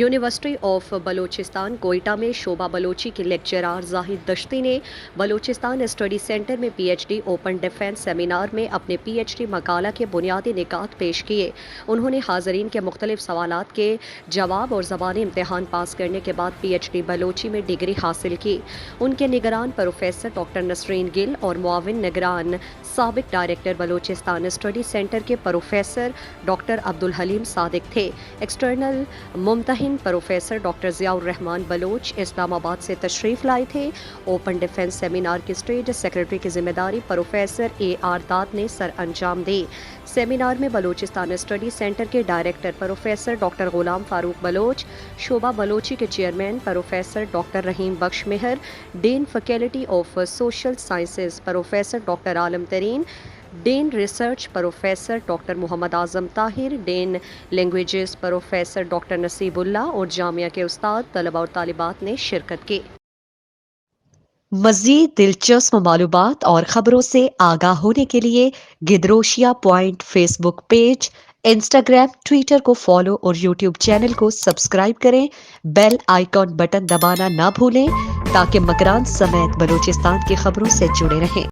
University of Balochistan Quetta میں شعبہ بلوچی کے لیکچرار زاہد دشتی نے بلوچستان اسٹڈی سینٹر میں P H D open defence seminar میں اپنے پی ایچ ڈی مقالہ کے بنیادی نکات پیش کیے۔ انہوں نے حاضرین کے مختلف سوالات کے جواب اور زبانی امتحان پاس کرنے کے بعد پی ایچ ڈی بلوچی میں ڈگری حاصل کی۔ ان کے نگران پروفیسر ڈاکٹر نسرین گل اور معاون نگران سابق ڈائریکٹر بلوچستان اسٹڈی سینٹر کے پروفیسر ڈاکٹر عبدالحلیم صادق تھے۔ ایکسٹرنل ممتحن پروفیسر ڈاکٹر ضیاء الرحمان بلوچ اسلام آباد سے تشریف لائے تھے۔ اوپن ڈیفنس سیمینار کی اسٹیٹ سیکرٹری کی ذمہ داری پروفیسر اے آر داد نے سر انجام دی۔ سیمینار میں بلوچستان اسٹڈی سینٹر کے director professor doctor Ghulam Farooq Baloch, شعبہ بلوچی کے chairman professor doctor Rahim Bakhsh Mehr, dean faculty of social sciences professor doctor Alam Tareen, dean research professor doctor Muhammad Azam Tahir, dean languages professor doctor Naseeb Ullah اور جامعہ کے استاد، طلبہ اور طالبات نے شرکت کی۔ مزید دلچسپ معلومات اور خبروں سے آگاہ ہونے کے لیے Gedrosia point Facebook page, Instagram, Twitter کو فالو اور یوٹیوب چینل کو سبسکرائب کریں۔ بیل آئیکن بٹن دبانا نہ بھولیں تاکہ مکران سمیت بلوچستان کی خبروں سے جڑے رہیں۔